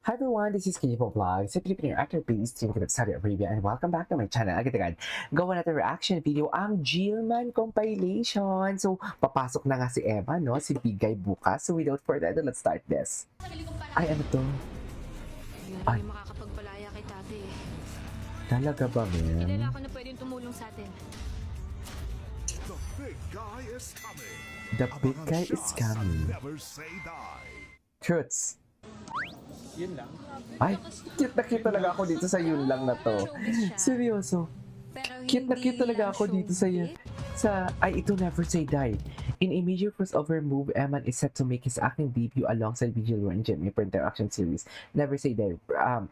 Hi everyone, this is Kinyipo Vlog, sa Filipino actor based in Saudi Arabia, and welcome back to my channel. Agad-agad, gawa natin reaction video ang Jillman compilation. So, papasok na nga si Emma, no? Si Bigay bukas. So, without further ado, let's start this. Ay, ano to? Yun Ay. lang yung makakapagpalaya kay tate. Talaga ba, Kilala men? ko na pwedeng tumulong sa atin. The big guy is coming. The big guy is Abangan siya sa coming. Never Say Die. Truths. Yun lang. Ay, cute na cute talaga ako dito sa yun lang na to. Seryoso. Cute na cute talaga ako dito sa yun. Ay, ito Never Say Die. In a major crossover move, Eman is set to make his acting debut alongside Vigil and Jimmy for their action series. Never Say Die.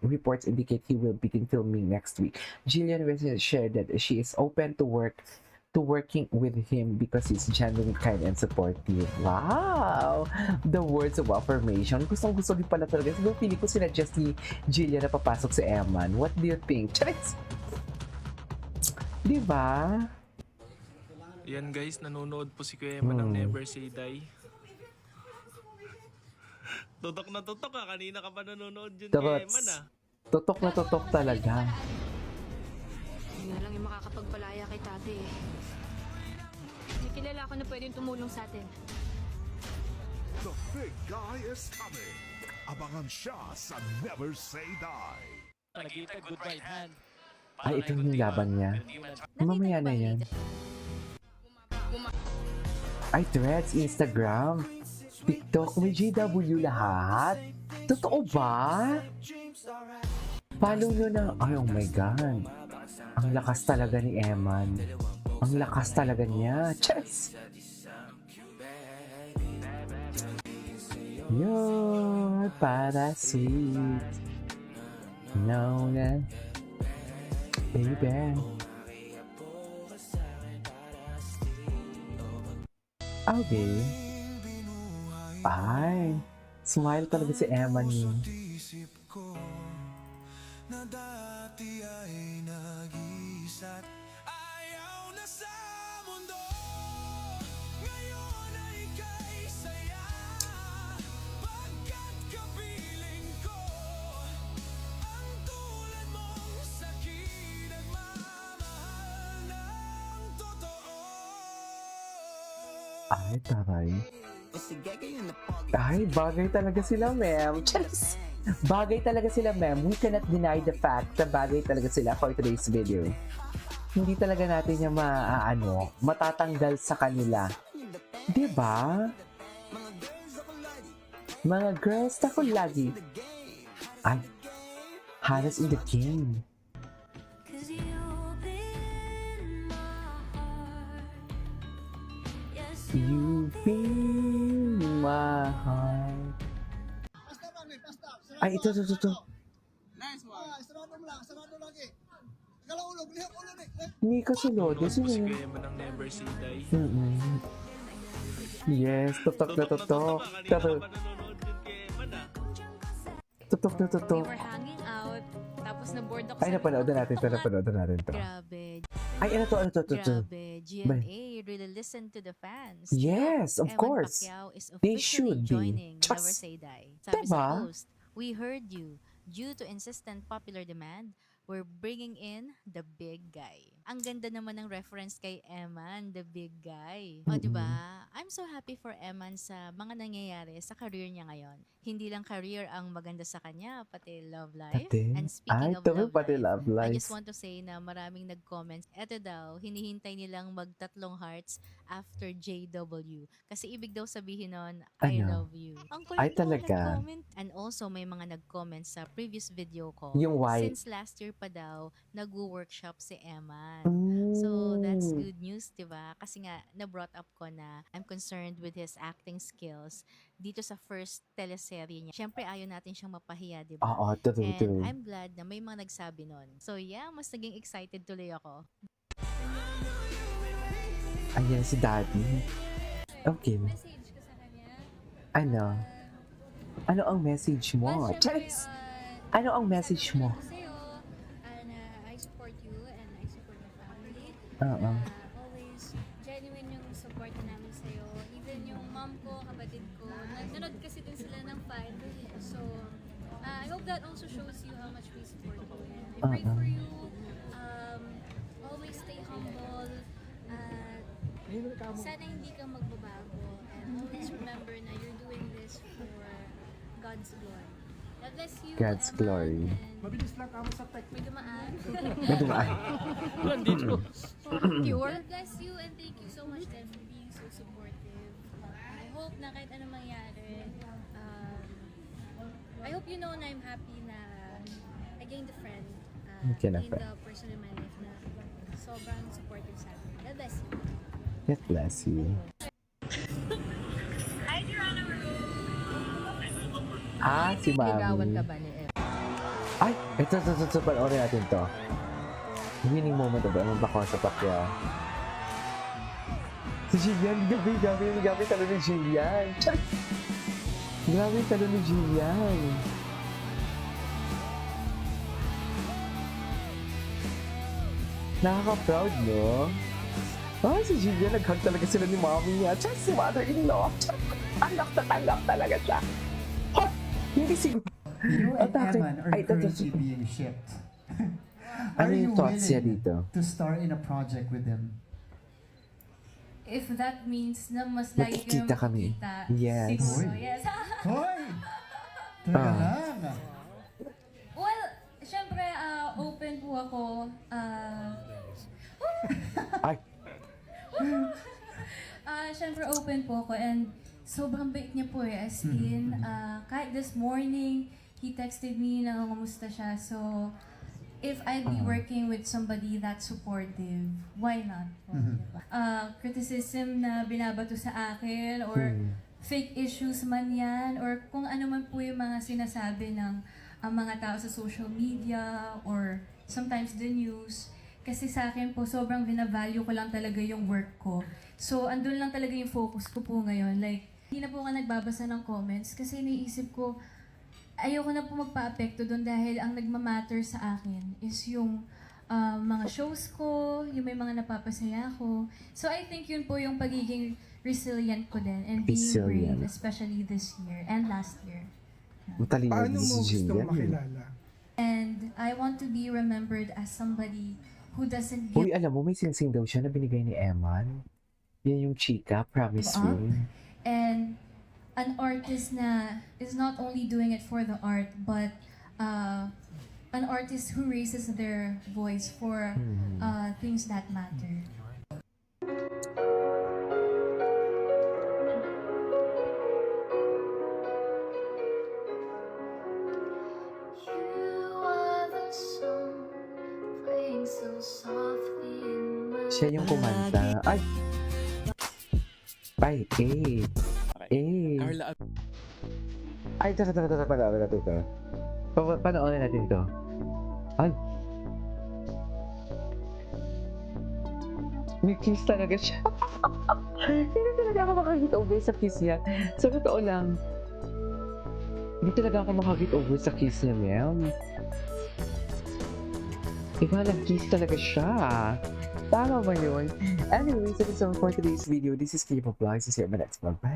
Reports indicate he will begin filming next week. Jillian Wesley shared that she is open to working with him because he's genuinely kind and supportive. Wow! The words of affirmation. Gustong-gusto din pala talaga. Siguro pili ko sila just ni Jillian na papasok si Eman. What do you think? Charis! Diba? Yan guys, nanonood po si Kuya Emma ng Never Say Die. Tutok na tutok ah. Kanina ka pa nanonood dyan kay Emma na. Tutok na tutok talaga. Yun lang yung makakapagpalaya kay tate. Kilala ko na pwedeng tumulong sa atin. The big guy is coming. Abangan siya sa Never Say Die. Nakita good right hand. Ay, ito yung laban niya. Mamaya na yan. Ay, Threads, Instagram, TikTok, may GW lahat. Totoo ba? Follow nyo na. Ay, oh my God. Ang lakas talaga ni Eman. Ang lakas talaga niya. Chess! You're para sweet. No, na. Baby. Okay. Ay, smile talaga si Emma niya. Na dati ay nag-iisa't ayaw na sa mundo. Ngayon ay ika'y saya, pagkat kapiling ko ang tulad mong sakit at mamahal ng totoo. Ay, taray. Ay, bagay talaga sila, ma'am. Charis! Bagay talaga sila, ma'am. We cannot deny the fact na bagay talaga sila for today's video. Hindi talaga natin yung matatanggal sa kanila. Diba? Mga girls ako lagi. Ay, halos in the game. You've been my heart. Ay, ito. Sarado lagi. Kalaulo, lihok ulo ni. Hindi ka sulod. Nanonood po si Sino Kuya Emma ng Never Say Die. Yes, tutok na tutok. ah. Kanina ka pa nanonood dyan kay Emma na. Tutok na We tutok. were hanging out, tapos na-board ako Ay, napanood na natin to. Grabe, Ay, ano to. grabe. GMA really listen to the fans. Yes, of Eman course. Pacquiao is They officially should be. joining Just- Never Say Die. Sabi Diba? sa post, we heard you. Due to insistent popular demand, we're bringing in the big guy. Ang ganda naman ng reference kay Eman, the big guy. O, diba? I'm so happy for Eman sa mga nangyayari sa career niya ngayon. Hindi lang career ang maganda sa kanya, pati love life. Pati? And speaking Ay, of ito love pati life, love I life. just want to say na maraming nag-comments. Eto daw, hinihintay nilang magtatlong hearts after JW. Kasi ibig daw sabihin nun, I Ano? love you. Ang Ay, kulit mo talaga? nag-comment. And also, may mga nag-comment sa previous video ko. Yung white. Since last year pa daw, nag-workshop si Eman. Mm. So, that's good news, diba? Kasi nga, na-brought up ko na I'm concerned with his acting skills dito sa first teleserye niya. Siyempre, ayaw natin siyang mapahiya, diba? Oo, true. And I'm glad na may mga nagsabi nun. So yeah, mas naging excited tuloy ako. Ayan si Daddy. Okay. Message ko sa kanya. Ano? Ano ang message mo? Well, syempre, Charis! Ano ang message mo? sabi ko sa'yo, na I support you and I support your family. Oo. Always genuine yung support na namin sa'yo. Even yung mom ko, kapatid ko, nanonood kasi din sila ng fight. So, I hope that also shows you how much we support you. And I pray for you. Always stay humble. Sana hindi ka magbabago. And always remember na you're doing this for God's glory. God bless you. God's Emma, glory. And Mabilis lang kamo sa tech. may dumaan. May dumaan. Nandito. Pure. God bless you and thank you so much then for being so supportive. I hope na kahit anong mangyari, I hope you know na I'm happy na I gained a friend. Okay na, gained friend. a person in my life na sobrang supportive sa akin. God bless you. God bless you. Si Ligawan Mami. ka ba ni Emma? Ay! Ito, panoorin natin to. Winning moment of Emma Bacon sa Pacquiao. Si Jillian, grabe talo ni Jillian. Char! Grabe talo ni Jillian. Nakaka-proud, no? Si Jillian, nag-hug talaga sila ni Mommy niya. Char, si mother-in-law. Char, tanggap talaga siya. Hot! Hindi siguro. You and Atake. Eman are Ay, ito. currently being shipped. Ano Are yung you thoughts niya willing dito? to star in a project with them? If that means na mas lagi Magkikita kami kami. magkikita, Yes. siguro, Uy. yes. Hoy! Teka Ah. lang. Well, syempre, open po ako. Ay! Syempre, open po ako and sobrang bait niya po eh. As in, kahit this morning, he texted me na kumusta siya. So, if I'd be working with somebody that's supportive, why not? Diba? Criticism na binabato sa akin or fake issues man yan or kung ano man po yung mga sinasabi ng mga tao sa social media or sometimes the news. Kasi sa akin po, sobrang binavalue ko lang talaga yung work ko. So, andun lang talaga yung focus ko po ngayon. Like, hindi na po nga nagbabasa ng comments kasi naisip ko, ayoko na po magpa-apekto doon dahil ang nagmamatter sa akin is yung mga shows ko, yung may mga napapasaya ko. So I think yun po yung pagiging resilient ko din and being Resilient. brave, especially this year and last year. Matalino Paano din mo si gustong Jillian. makilala? And I want to be remembered as somebody who doesn't Uy, give alam mo, may singsing daw siya na binigay ni Eman. Yan yung chika, promise Up. ring. and an artist na is not only doing it for the art but an artist who raises their voice for things that matter. Siya yung kumanta. Ay! Ay, Ay, panoorin natin ito. Panoorin natin ito. Ay! May kiss talaga siya. Hindi talaga ako makakita over sa kiss niya. Sa totoo lang, hindi talaga ako makakita over sa kiss niya, ma'am. Iba, nag-kiss talaga siya. Tama ba yun? Anyways, that is all for today's video. This is K-Pop Vlogs. See you in my next vlog. Bye!